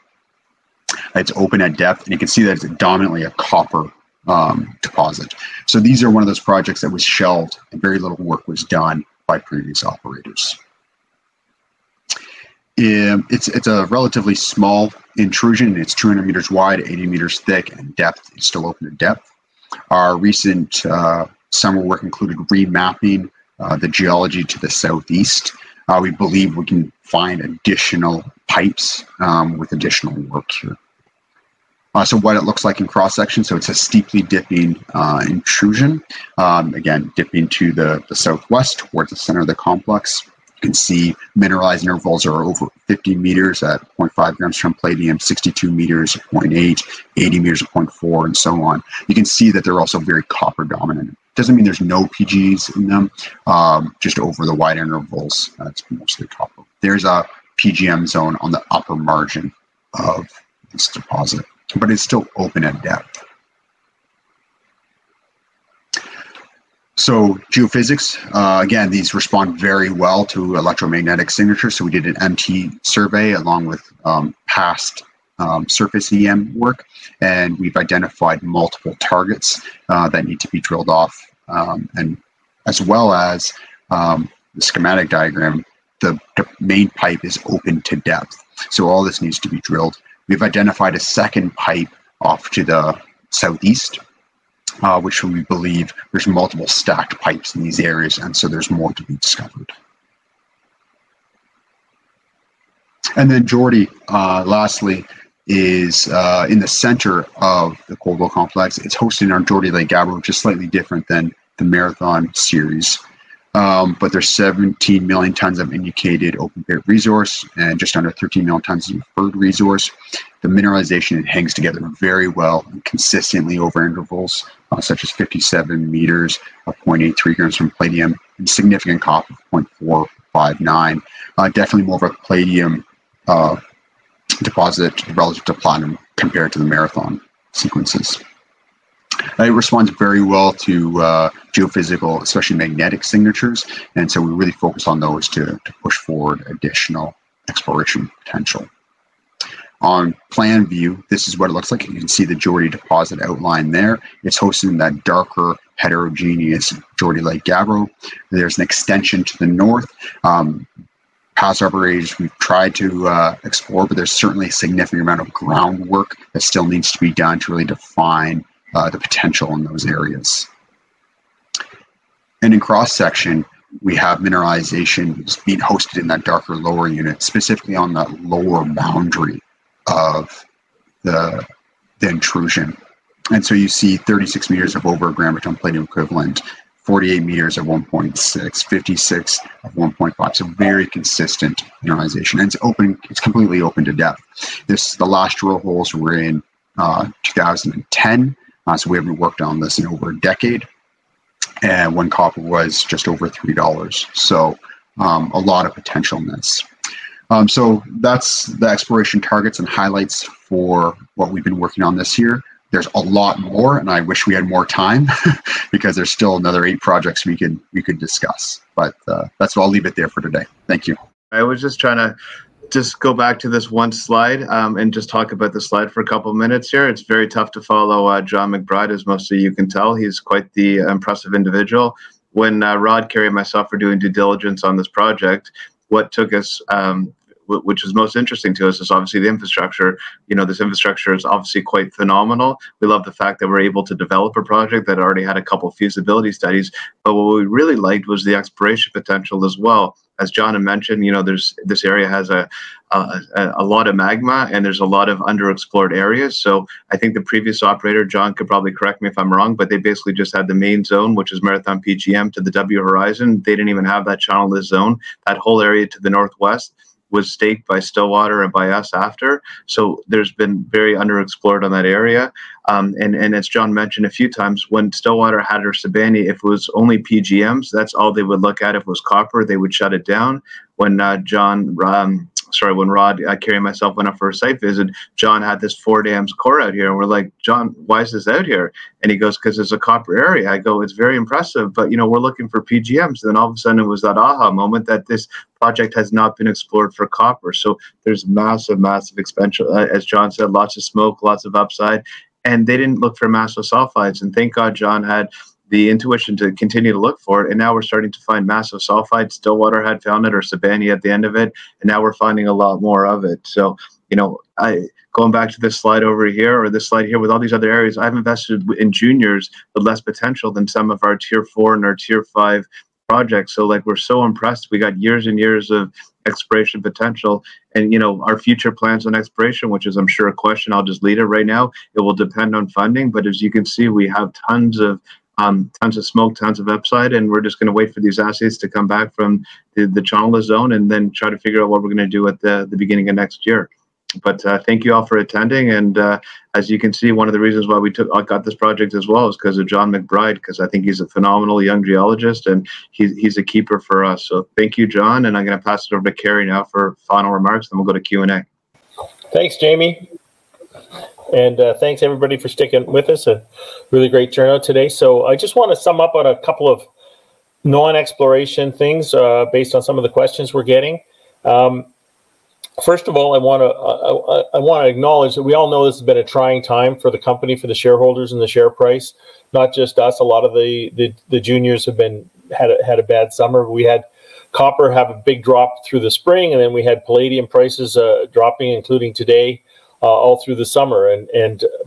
D: It's open at depth, and you can see that it's dominantly a copper deposit. So these are one of those projects that was shelved and very little work was done by previous operators. It's a relatively small intrusion. It's 200 meters wide, 80 meters thick, and depth is still open to depth. Our recent summer work included remapping the geology to the southeast. We believe we can find additional pipes with additional work here. So what it looks like in cross section, so it's a steeply dipping intrusion, again, dipping to the southwest towards the center of the complex. You can see mineralized intervals are over 50 meters at 0.5 grams per ton palladium, 62 meters at 0.8, 80 meters at 0.4, and so on. You can see that they're also very copper dominant. Doesn't mean there's no PGs in them, just over the wide intervals, it's mostly copper. There's a PGM zone on the upper margin of this deposit, but it's still open at depth. So geophysics, again, these respond very well to electromagnetic signatures. So we did an MT survey along with past surface EM work, and we've identified multiple targets that need to be drilled off, and as well as the schematic diagram, the main pipe is open to depth. So all this needs to be drilled. We've identified a second pipe off to the southeast, which we believe there's multiple stacked pipes in these areas, and so there's more to be discovered. And then Geordie, lastly, is in the center of the Coldwell complex. It's hosted in our Geordie Lake Gabbro, which is slightly different than the Marathon series. But there's 17 million tons of indicated open pit resource and just under 13 million tons of inferred resource. The mineralization hangs together very well and consistently over intervals, such as 57 meters of 0.83 grams from palladium and significant copper of 0.459. Definitely more of a palladium deposit relative to platinum compared to the Marathon sequences. It responds very well to geophysical, especially magnetic signatures, and so we really focus on those to push forward additional exploration potential. On plan view, this is what it looks like. You can see the Geordie deposit outline there. It's hosted in that darker, heterogeneous Geordie Lake Gabbro. There's an extension to the north. Past operators we've tried to explore, but there's certainly a significant amount of groundwork that still needs to be done to really define the potential in those areas. And in cross-section, we have mineralization being hosted in that darker lower unit, specifically on that lower boundary of the intrusion. And so you see 36 meters of over a gram per ton palladium equivalent, 48 meters of 1.6, 56 of 1.5. So very consistent mineralization. And it's open, it's completely open to depth. The last drill holes were in 2010. So we haven't worked on this in over a decade. And when copper was just over $3. So a lot of potential in this. So that's the exploration targets and highlights for what we've been working on this year. There's a lot more, and I wish we had more time because there's still another 8 projects we could discuss. But that's what I'll leave it there for today. Thank you.
E: I was just trying to go back to this one slide and just talk about the slide for a couple of minutes here. It's very tough to follow John McBride, as most of you can tell. He's quite the impressive individual. When Rod, Kerry, and myself were doing due diligence on this project, what took us which is most interesting to us is obviously the infrastructure. You know, this infrastructure is obviously quite phenomenal. We love the fact that we're able to develop a project that already had a couple of feasibility studies. But what we really liked was the exploration potential as well. As John had mentioned, you know, this area has a lot of magma and there's a lot of underexplored areas. So I think the previous operator, John, could probably correct me if I'm wrong, but they basically just had the main zone, which is Marathon PGM to the W horizon. They didn't even have that channelless zone. That whole area to the northwest was staked by Stillwater and by us after. So there's been very underexplored on that area. And as John mentioned a few times, when Stillwater had her Sibanye, if it was only PGMs, that's all they would look at. If it was copper, they would shut it down. When when Rod, Kerry, and myself went up for a site visit, John had this 4 dams core out here. And we're like, John, why is this out here? And he goes, because there's a copper area. I go, it's very impressive, but, you know, we're looking for PGMs. And then all of a sudden it was that aha moment that this project has not been explored for copper. So there's massive, massive expansion. As John said, lots of smoke, lots of upside. And they didn't look for massive sulfides. And thank God John had the intuition to continue to look for it. And now we're starting to find massive sulfide. Stillwater had found it, or Sibanye at the end of it. And now we're finding a lot more of it. So, you know, going back to this slide over here, or this slide here with all these other areas, I've invested in juniors with less potential than some of our tier 4 and our tier 5 projects. So like, we're so impressed. We got years and years of exploration potential, and you know, our future plans on exploration, which is I'm sure a question, I'll just lead it right now. It will depend on funding, but as you can see, we have tons of smoke, tons of upside, and we're just going to wait for these assays to come back from the Chonala zone and then try to figure out what we're going to do at the beginning of next year. But thank you all for attending. And as you can see, one of the reasons why I got this project as well is because of John McBride, because I think he's a phenomenal young geologist and he's a keeper for us. So thank you, John. And I'm going to pass it over to Kerry now for final remarks. Then we'll go to Q&A.
B: Thanks, Jamie. And thanks, everybody, for sticking with us. A really great turnout today. So I just want to sum up on a couple of non-exploration things based on some of the questions we're getting. First of all, I want to acknowledge that we all know this has been a trying time for the company, for the shareholders, and the share price. Not just us. A lot of the juniors have had a bad summer. We had copper have a big drop through the spring, and then we had palladium prices dropping, including today, all through the summer.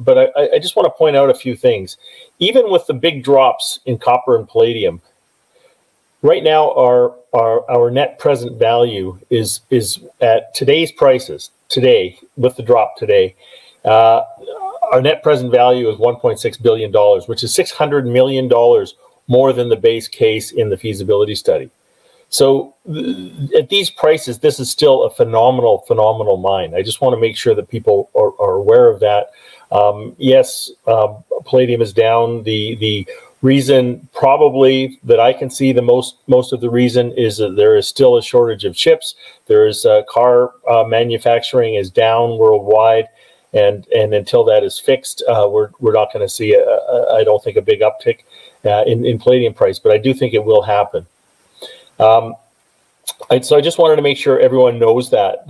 B: But I just want to point out a few things. Even with the big drops in copper and palladium, right now our net present value is at today's prices, today, with the drop today, our net present value is $1.6 billion, which is $600 million more than the base case in the feasibility study. So at these prices, this is still a phenomenal mine. I just want to make sure that people are aware of that. Yes, palladium is down. The reason probably that I can see the most of the reason is that there is still a shortage of chips. There is car manufacturing is down worldwide. And until that is fixed, we're not going to see, I don't think, a big uptick in palladium price, but I do think it will happen. So I just wanted to make sure everyone knows that.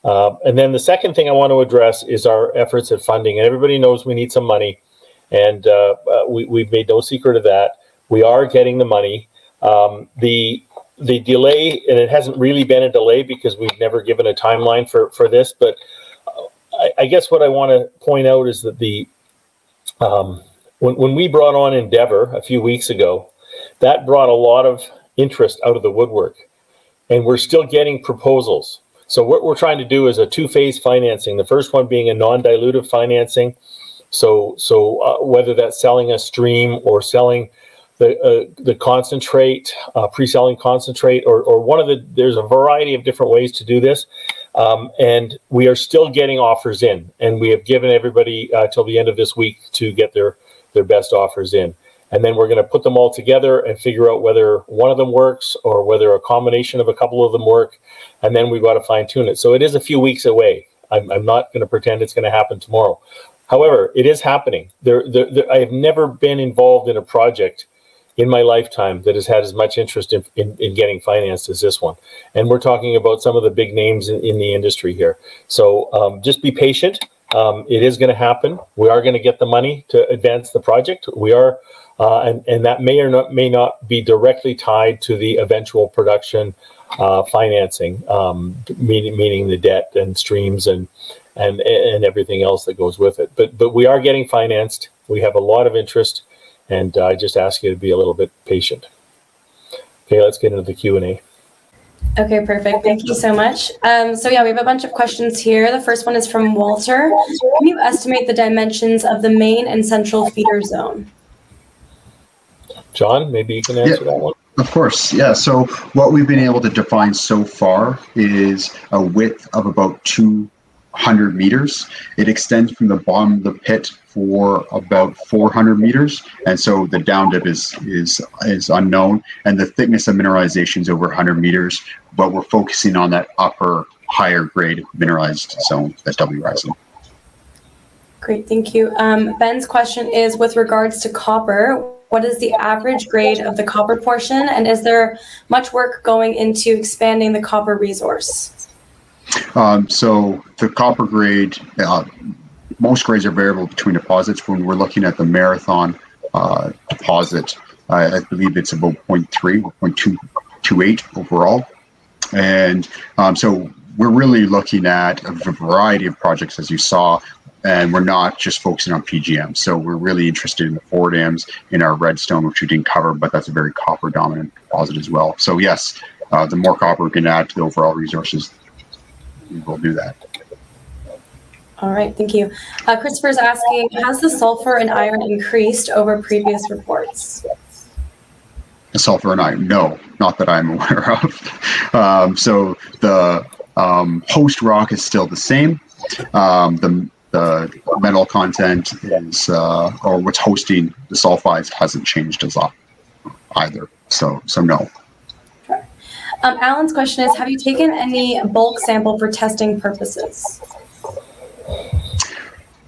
B: And then the second thing I want to address is our efforts at funding. And everybody knows we need some money, and we've made no secret of that. We are getting the money. The delay, and it hasn't really been a delay because we've never given a timeline for this, but I guess what I want to point out is that when we brought on Endeavor a few weeks ago, that brought a lot of interest out of the woodwork, and we're still getting proposals. So what we're trying to do is a two-phase financing. The first one being a non-dilutive financing. So whether that's selling a stream or selling the concentrate, pre-selling concentrate, or one of there's a variety of different ways to do this. And we are still getting offers in, and we have given everybody till the end of this week to get their best offers in. And then we're going to put them all together and figure out whether one of them works or whether a combination of a couple of them work. And then we've got to fine tune it. So it is a few weeks away. I'm not going to pretend it's going to happen tomorrow. However, it is happening. I have never been involved in a project in my lifetime that has had as much interest in getting financed as this one. And we're talking about some of the big names in the industry here. So just be patient. It is going to happen. We are going to get the money to advance the project. We are, and that may or may not be directly tied to the eventual production financing, meaning the debt and streams and everything else that goes with it. But we are getting financed. We have a lot of interest, and I just ask you to be a little bit patient. Okay, let's get into the Q&A.
A: Okay, perfect. Thank you so much. So yeah, we have a bunch of questions here. The first one is from Walter. Can you estimate the dimensions of the main and central feeder zone?
B: John, maybe you can answer that one.
D: Of course, yeah. So what we've been able to define so far is a width of about 200 meters. It extends from the bottom of the pit for about 400 meters, and so the down dip is unknown, and the thickness of mineralization is over 100 meters, but we're focusing on that upper, higher grade mineralized zone, that W rising.
A: Great, thank you. Ben's question is with regards to copper. What is the average grade of the copper portion, and is there much work going into expanding the copper resource?
D: So the copper grade, most grades are variable between deposits. When we're looking at the Marathon deposit, I believe it's about 0.3 or 0.228 overall. And so we're really looking at a variety of projects, as you saw, and we're not just focusing on PGM. So we're really interested in the Fordhams, in our Redstone, which we didn't cover, but that's a very copper dominant deposit as well. So yes, the more copper we can add to the overall resources, we will do that.
A: All right, thank you. Christopher's asking, has the sulfur and iron increased over previous reports?
D: The sulfur and iron, no, not that I'm aware of. So the host rock is still the same. The metal content is, or what's hosting the sulfides hasn't changed as either. So no.
A: Alan's question is, have you taken any bulk sample for testing purposes?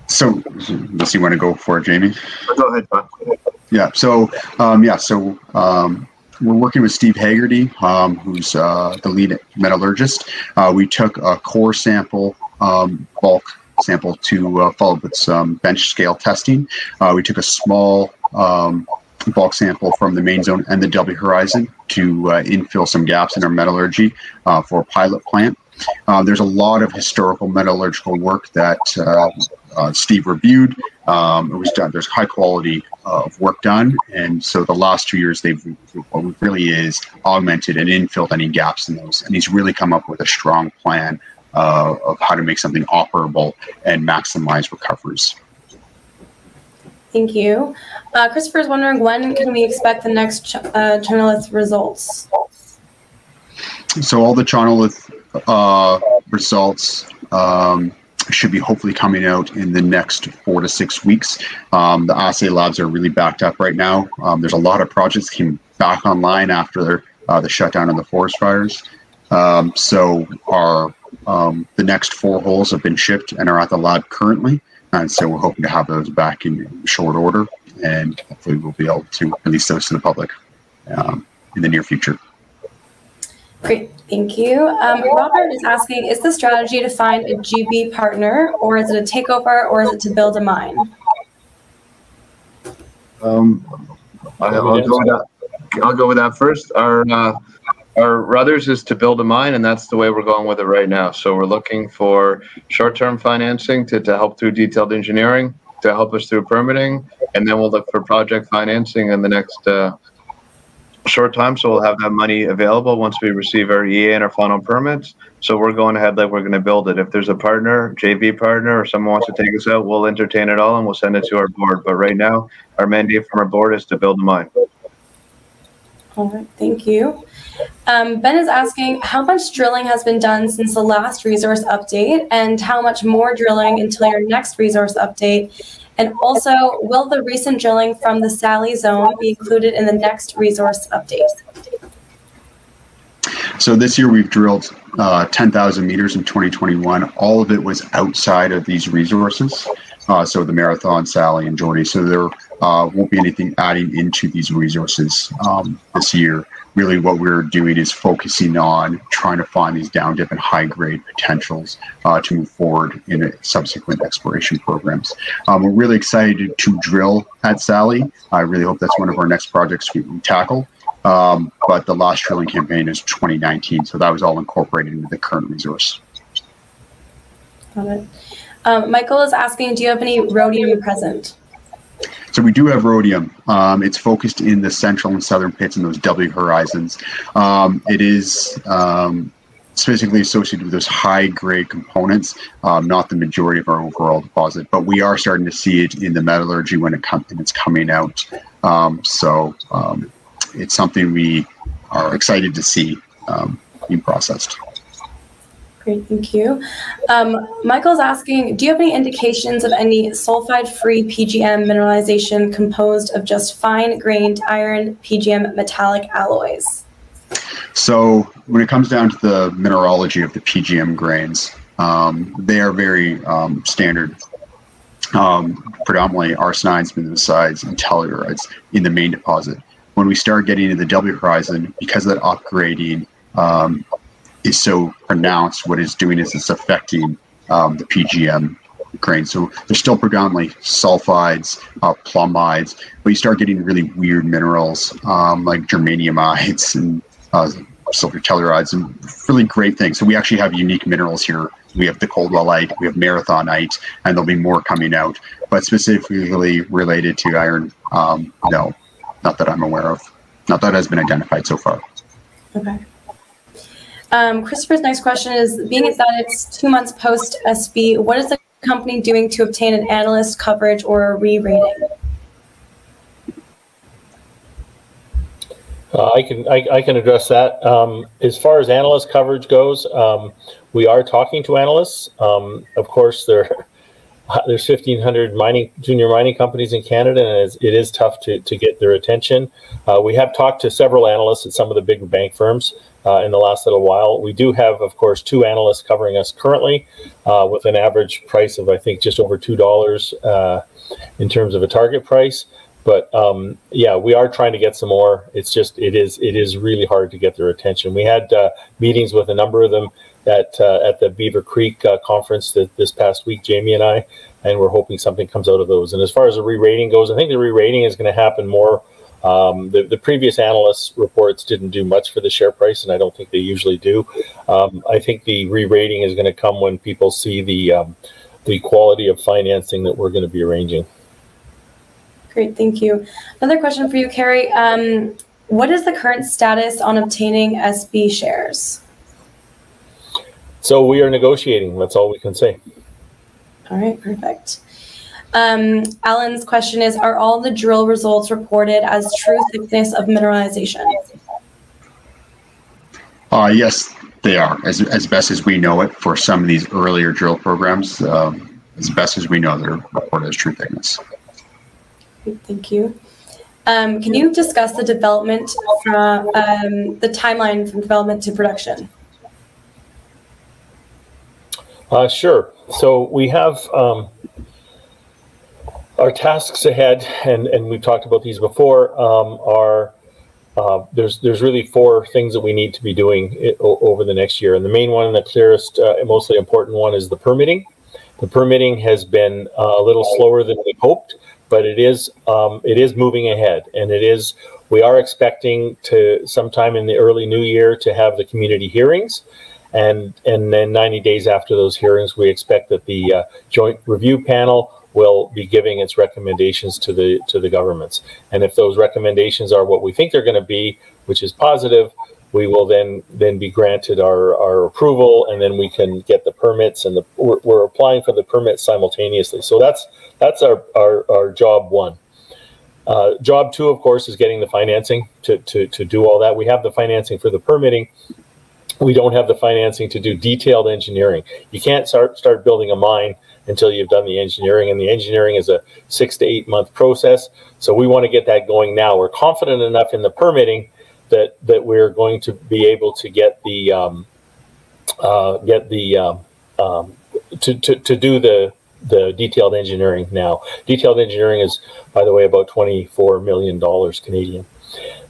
D: So, unless you want to go for it, Jamie.
E: Go ahead, Bob.
D: Yeah. So, we're working with Steve Haggerty, who's the lead metallurgist. We took a core sample, bulk sample, to follow with some bench scale testing. We took a small bulk sample from the main zone and the W horizon to infill some gaps in our metallurgy for a pilot plant. There's a lot of historical metallurgical work that Steve reviewed. It was done. There's high quality of work done, and so the last 2 years they've really is augmented and infilled any gaps in those. And he's really come up with a strong plan of how to make something operable and maximize recoveries.
A: Thank you. Christopher is wondering, when can we expect the next channelith results?
D: So all the channelith results should be hopefully coming out in the next 4 to 6 weeks. The assay labs are really backed up right now. There's a lot of projects came back online after the shutdown of the forest fires. So the next 4 holes have been shipped and are at the lab currently. And so we're hoping to have those back in short order, and hopefully we'll be able to release those to the public in the near future.
A: Great, thank you. Robert is asking, is the strategy to find a GB partner, or is it a takeover, or is it to build a mine?
E: I'll go with that first. Our Ruthers is to build a mine, and that's the way we're going with it right now. So we're looking for short-term financing to help through detailed engineering, to help us through permitting, and then we'll look for project financing in the next short time. So we'll have that money available once we receive our EA and our final permits. So we're going ahead like we're going to build it. If there's a partner, JV partner, or someone wants to take us out, we'll entertain it all and we'll send it to our board. But right now, our mandate from our board is to build a mine.
A: All right, thank you. Ben is asking, how much drilling has been done since the last resource update, and how much more drilling until your next resource update? And also, will the recent drilling from the Sally zone be included in the next resource update?
D: So this year we've drilled 10,000 meters in 2021. All of it was outside of these resources. So the Marathon, Sally, and Jordy. So there won't be anything adding into these resources this year. Really what we're doing is focusing on trying to find these down dip and high grade potentials to move forward in subsequent exploration programs. We're really excited to drill at Sally. I really hope that's one of our next projects we tackle. But the last drilling campaign is 2019, so that was all incorporated into the current resource.
A: Got it. Michael is asking, do you have any rhodium present?
D: So we do have rhodium. It's focused in the central and southern pits in those W horizons. It is specifically associated with those high-grade components, not the majority of our overall deposit, but we are starting to see it in the metallurgy when it's coming out. It's something we are excited to see being processed.
A: Great, thank you. Michael's asking, do you have any indications of any sulfide-free PGM mineralization composed of just fine-grained iron PGM metallic alloys? So
D: when it comes down to the mineralogy of the PGM grains, they are very standard. Predominantly arsenides, mineralicides, and tellurides in the main deposit. When we start getting into the W horizon, because of that upgrading is so pronounced, what it's doing is it's affecting the PGM grain. So they're still predominantly sulfides, plumides, but you start getting really weird minerals like germaniumides and silver tellurides, and really great things. So we actually have unique minerals here. We have the coldwellite, we have marathonite, and there'll be more coming out. But specifically related to iron, no, not that I'm aware of. Not that has been identified so far.
A: Okay. Christopher's next question is, being that it's 2 months post SB, what is the company doing to obtain an analyst coverage or a re-rating?
B: I can address that. As far as analyst coverage goes, we are talking to analysts. Of course, there's 1,500 junior mining companies in Canada, and it is tough to get their attention. We have talked to several analysts at some of the big bank firms in the last little while. We do have, of course, 2 analysts covering us currently with an average price of, I think, just over $2 in terms of a target price. But yeah, we are trying to get some more. It's just it is really hard to get their attention. We had meetings with a number of them at the Beaver Creek conference this past week, Jamie and I, and we're hoping something comes out of those. And as far as the re-rating goes, I think the re-rating is going to happen more. The previous analysts' reports didn't do much for the share price, and I don't think they usually do. I think the re-rating is going to come when people see the the quality of financing that we're going to be arranging.
A: Great, thank you. Another question for you, Kerry. What is the current status on obtaining SB shares?
B: So we are negotiating, that's all we can say.
A: All right, perfect. Alan's question is, are all the drill results reported as true thickness of mineralization?
D: Yes, they are, as best as we know it for some of these earlier drill programs. As best as we know, they're reported as true thickness.
A: Thank you. Can you discuss the development from the timeline from development to production?
B: Sure. So we have our tasks ahead, and we've talked about these before. There's really 4 things that we need to be doing over the next year, and the main one, and the clearest, and mostly important one, is the permitting. The permitting has been a little slower than we hoped, but it is moving ahead, and we are expecting to sometime in the early new year to have the community hearings, and then 90 days after those hearings, we expect that the joint review panel will be giving its recommendations to the governments. And if those recommendations are what we think they're going to be, which is positive, we will then be granted our approval, and then we can get the permits, and we're applying for the permits simultaneously. So that's our job 1. Job 2, of course, is getting the financing to do all that. We have the financing for the permitting. We don't have the financing to do detailed engineering. You can't start building a mine until you've done the engineering, and the engineering is a 6 to 8 month process. So we want to get that going now. We're confident enough in the permitting that we're going to be able to get the to do the detailed engineering now. Detailed engineering is, by the way, about $24 million Canadian.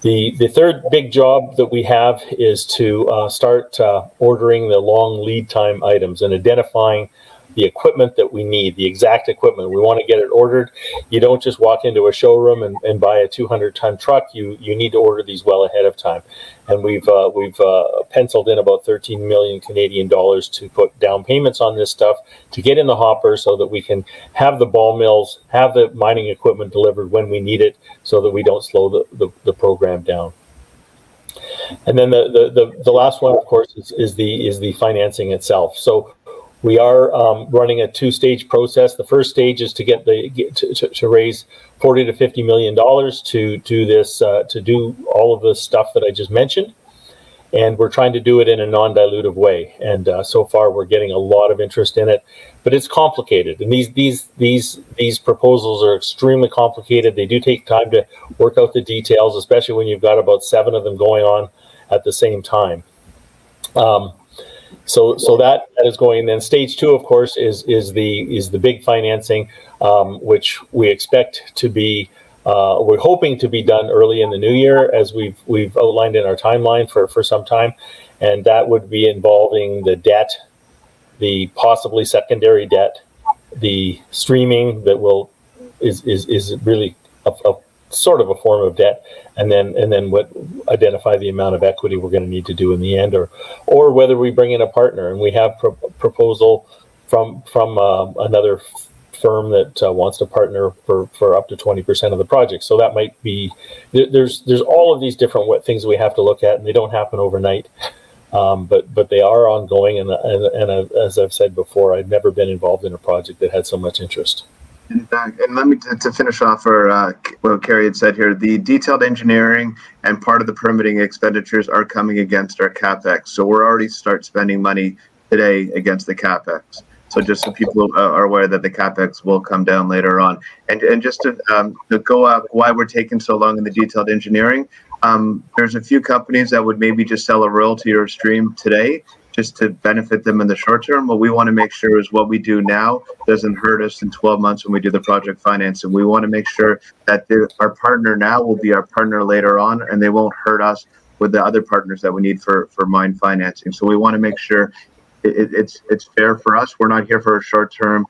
B: The third big job that we have is to start ordering the long lead time items and identifying the equipment that we need, the exact equipment. We want to get it ordered. You don't just walk into a showroom and buy a 200-ton truck. You need to order these well ahead of time. And we've penciled in about 13 million Canadian dollars to put down payments on this stuff to get in the hopper, so that we can have the ball mills, have the mining equipment delivered when we need it, so that we don't slow the program down. And then the last one, of course, is the financing itself. So we are running a 2-stage process. The first stage is to to raise $40 to $50 million to do this, to do all of the stuff that I just mentioned, and we're trying to do it in a non-dilutive way. And so far, we're getting a lot of interest in it, but it's complicated. And these proposals are extremely complicated. They do take time to work out the details, especially when you've got about 7 of them going on at the same time. So that is going. And then stage 2, of course, is the big financing, which we expect to be, we're hoping to be done early in the new year, as we've outlined in our timeline for some time, and that would be involving the debt, the possibly secondary debt, the streaming that is really a sort of a form of debt, and then what identify the amount of equity we're going to need to do in the end, or whether we bring in a partner. And we have proposal from another firm that wants to partner for up to 20% of the project. So that might be, there's all of these different things we have to look at, and they don't happen overnight, but they are ongoing. And as I've said before, I've never been involved in a project that had so much interest.
E: And let me, to finish off what Kerry had said here, the detailed engineering and part of the permitting expenditures are coming against our CapEx. So we're already start spending money today against the CapEx. So just so people are aware that the CapEx will come down later on. And just to go up why we're taking so long in the detailed engineering, there's a few companies that would maybe just sell a royalty or a stream today, just to benefit them in the short term. What we want to make sure is what we do now doesn't hurt us in 12 months when we do the project financing. We want to make sure that our partner now will be our partner later on, and they won't hurt us with the other partners that we need for mine financing. So we want to make sure it's fair for us. We're not here for a short-term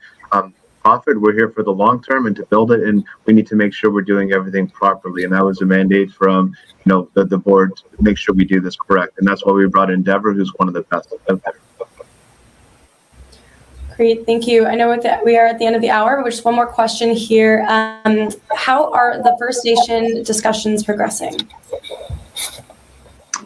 E: profit. We're here for the long term and to build it, and we need to make sure we're doing everything properly. And that was a mandate from the board to make sure we do this correct. And that's why we brought in Deborah, who's one of the best out there.
A: Great, thank you. I know that we are at the end of the hour, but just one more question here. How are the First Nation discussions progressing?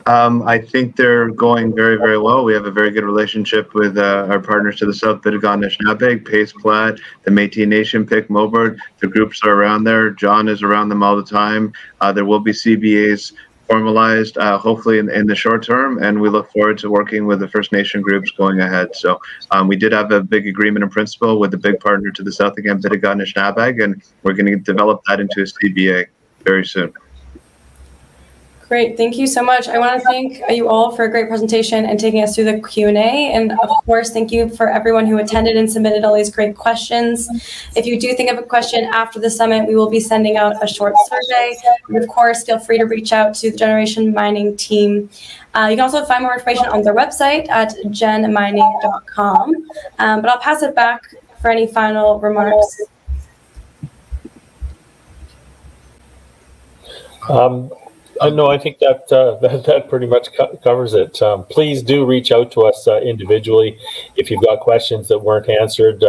E: I think they're going very, very well. We have a very good relationship with our partners to the south, Bidagон Anishinaabe, Pace Plat, the Métis Nation, Pic Mobert. The groups are around there. John is around them all the time. There will be CBAs formalized, hopefully in the short term, and we look forward to working with the First Nation groups going ahead. So we did have a big agreement in principle with the big partner to the south again, Bidagón Anishinaabe, and we're going to develop that into a CBA very soon.
A: Great, thank you so much. I want to thank you all for a great presentation and taking us through the Q&A. And of course, thank you for everyone who attended and submitted all these great questions. If you do think of a question after the summit, we will be sending out a short survey. And of course, feel free to reach out to the Generation Mining team. You can also find more information on their website at genmining.com. But I'll pass it back for any final remarks.
B: No, I think that that pretty much covers it. Please do reach out to us individually if you've got questions that weren't answered.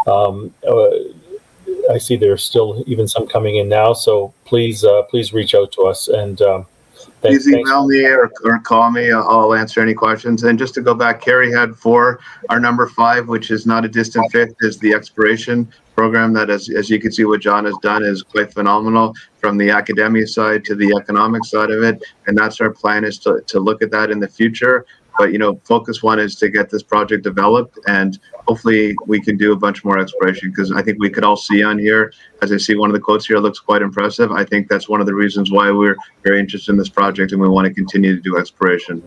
B: I see there's still even some coming in now, so please reach out to us. And
E: please email me or call me. I'll answer any questions. And just to go back, Kerry had 4. Our number 5, which is not a distant fifth, is the exploration program that, as you can see, what John has done is quite phenomenal from the academia side to the economic side of it. And that's our plan, is to look at that in the future. But, you know, focus one is to get this project developed, and hopefully we can do a bunch more exploration, because I think we could all see on here, as I see one of the quotes here looks quite impressive. I think that's one of the reasons why we're very interested in this project and we want to continue to do exploration.